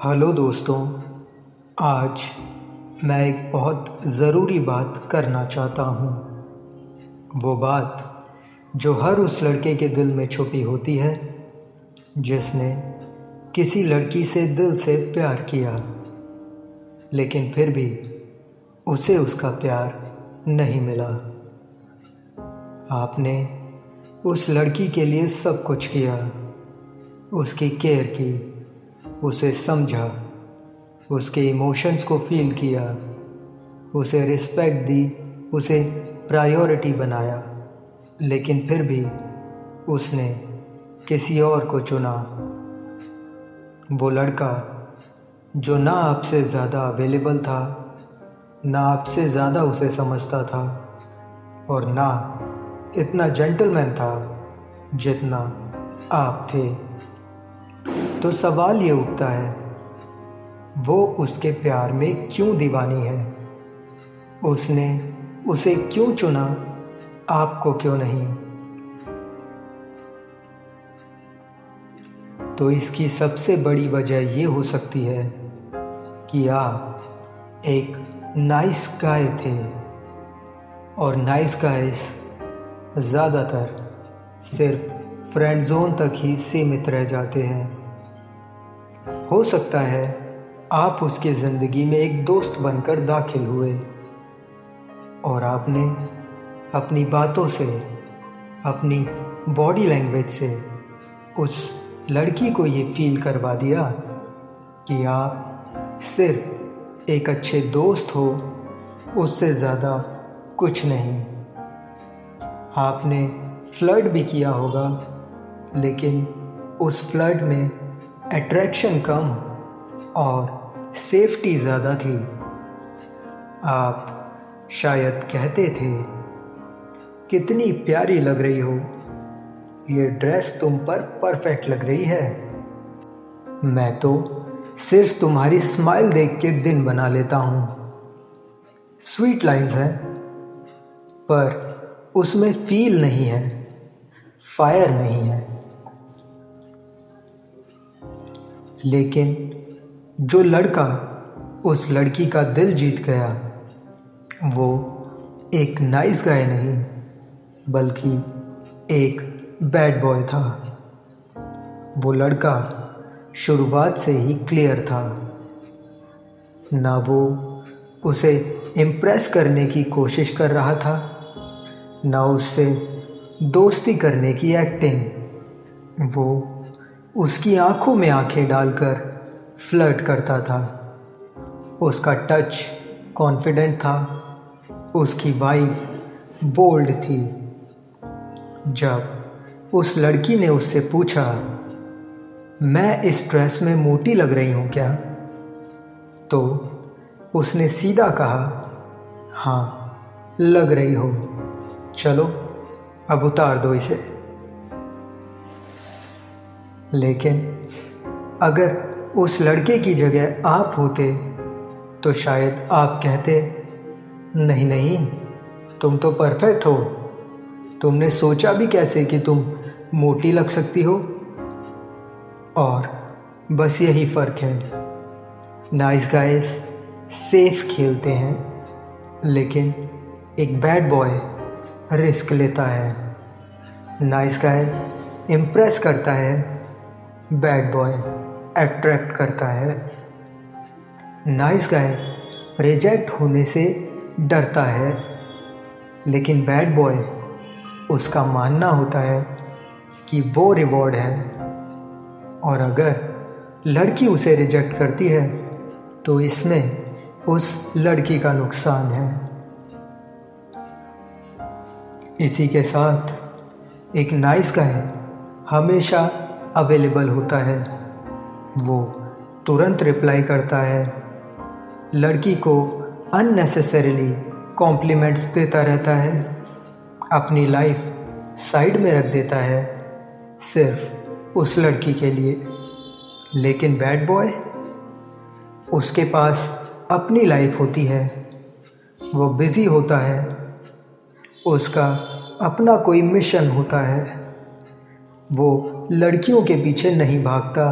Hello दोस्तों। आज मैं एक बहुत ज़रूरी बात करना चाहता हूँ। वो बात जो हर उस लड़के के दिल में छुपी होती है जिसने किसी लड़की से दिल से प्यार किया, लेकिन फिर भी उसे उसका प्यार नहीं मिला। आपने उस लड़की के लिए सब कुछ किया, उसकी केयर की, उसे समझा, उसके इमोशंस को फील किया, उसे रिस्पेक्ट दी, उसे प्रायोरिटी बनाया, लेकिन फिर भी उसने किसी और को चुना। वो लड़का जो ना आपसे ज़्यादा अवेलेबल था, ना आपसे ज़्यादा उसे समझता था और ना इतना जेंटलमैन था जितना आप थे। तो सवाल ये उठता है, वो उसके प्यार में क्यों दीवानी है? उसने उसे क्यों चुना, आपको क्यों नहीं? तो इसकी सबसे बड़ी वजह ये हो सकती है कि आप एक नाइस गाय थे, और नाइस गाइस ज़्यादातर सिर्फ फ्रेंड जोन तक ही सीमित रह जाते हैं। हो सकता है आप उसकी ज़िंदगी में एक दोस्त बनकर दाखिल हुए और आपने अपनी बातों से, अपनी बॉडी लैंग्वेज से उस लड़की को ये फील करवा दिया कि आप सिर्फ एक अच्छे दोस्त हो, उससे ज़्यादा कुछ नहीं। आपने फ्लर्ट भी किया होगा, लेकिन उस फ्लर्ट में अट्रैक्शन कम और सेफ्टी ज़्यादा थी। आप शायद कहते थे, कितनी प्यारी लग रही हो, ये ड्रेस तुम पर परफेक्ट लग रही है। मैं तो सिर्फ तुम्हारी स्माइल देख के दिन बना लेता हूँ। स्वीट लाइन्स हैं, पर उसमें फील नहीं है, फायर नहीं है। लेकिन जो लड़का उस लड़की का दिल जीत गया, वो एक नाइस गाय नहीं, बल्कि एक बैड बॉय था। वो लड़का शुरुआत से ही क्लियर था। ना वो उसे इम्प्रेस करने की कोशिश कर रहा था, ना उससे दोस्ती करने की एक्टिंग। वो उसकी आंखों में आंखें डालकर फ्लर्ट करता था। उसका टच कॉन्फिडेंट था, उसकी वाइब बोल्ड थी। जब उस लड़की ने उससे पूछा, मैं इस ड्रेस में मोटी लग रही हूँ क्या? तो उसने सीधा कहा, हाँ लग रही हो, चलो अब उतार दो इसे। लेकिन अगर उस लड़के की जगह आप होते तो शायद आप कहते, नहीं नहीं, तुम तो परफेक्ट हो, तुमने सोचा भी कैसे कि तुम मोटी लग सकती हो? और बस यही फ़र्क है। नाइस गाइस सेफ खेलते हैं, लेकिन एक बैड बॉय रिस्क लेता है। नाइस गाय इम्प्रेस करता है, बैड बॉय अट्रैक्ट करता है। नाइस गाय रिजेक्ट होने से डरता है, लेकिन बैड बॉय उसका मानना होता है कि वो रिवॉर्ड है, और अगर लड़की उसे रिजेक्ट करती है तो इसमें उस लड़की का नुकसान है। इसी के साथ एक नाइस गाय हमेशा अवेलेबल होता है। वो तुरंत रिप्लाई करता है, लड़की को अननेसेसरीली कॉम्प्लीमेंट्स देता रहता है, अपनी लाइफ साइड में रख देता है सिर्फ उस लड़की के लिए। लेकिन बैड बॉय, उसके पास अपनी लाइफ होती है, वो बिज़ी होता है, उसका अपना कोई मिशन होता है। वो लड़कियों के पीछे नहीं भागता,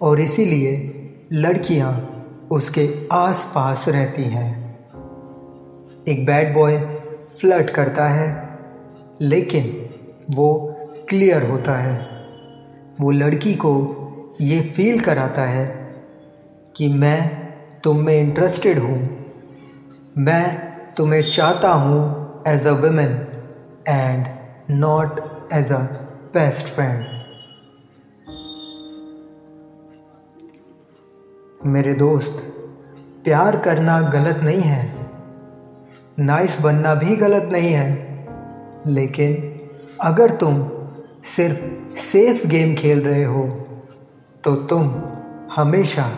और इसीलिए लड़कियां उसके आसपास रहती हैं। एक बैड बॉय फ्लर्ट करता है, लेकिन वो क्लियर होता है। वो लड़की को ये फील कराता है कि मैं तुम में इंटरेस्टेड हूँ, मैं तुम्हें चाहता हूँ as a women and not as a best friend. मेरे दोस्त, प्यार करना गलत नहीं है, नाइस बनना भी गलत नहीं है, लेकिन अगर तुम सिर्फ सेफ गेम खेल रहे हो तो तुम हमेशा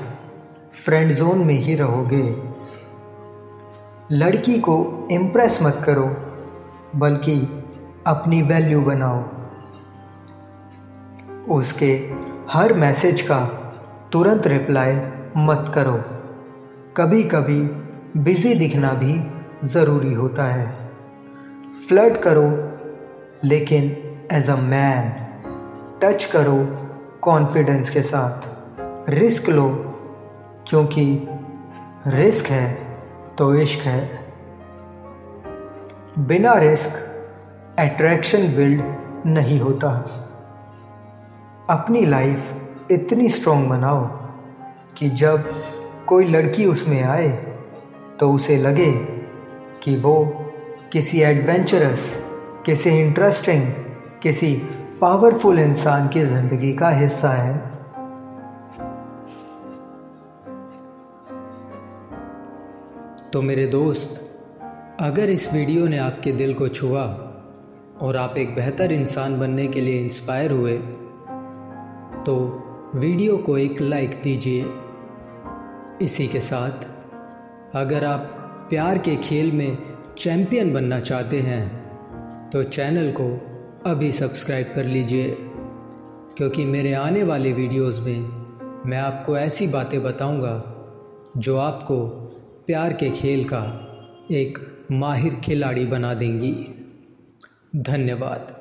फ्रेंड जोन में ही रहोगे। लड़की को इम्प्रेस मत करो, बल्कि अपनी वैल्यू बनाओ। उसके हर मैसेज का तुरंत रिप्लाई मत करो। कभी कभी बिजी दिखना भी ज़रूरी होता है। फ्लर्ट करो, लेकिन एज अ मैन। टच करो कॉन्फिडेंस के साथ। रिस्क लो, क्योंकि रिस्क है तो इश्क है। बिना रिस्क अट्रैक्शन बिल्ड नहीं होता। अपनी लाइफ इतनी स्ट्रॉन्ग बनाओ कि जब कोई लड़की उसमें आए तो उसे लगे कि वो किसी एडवेंचरस, किसी इंटरेस्टिंग, किसी पावरफुल इंसान की ज़िंदगी का हिस्सा है। तो मेरे दोस्त, अगर इस वीडियो ने आपके दिल को छुआ और आप एक बेहतर इंसान बनने के लिए इंस्पायर हुए, तो वीडियो को एक लाइक दीजिए। इसी के साथ अगर आप प्यार के खेल में चैम्पियन बनना चाहते हैं तो चैनल को अभी सब्सक्राइब कर लीजिए, क्योंकि मेरे आने वाले वीडियोस में मैं आपको ऐसी बातें बताऊंगा जो आपको प्यार के खेल का एक माहिर खिलाड़ी बना देंगी। धन्यवाद।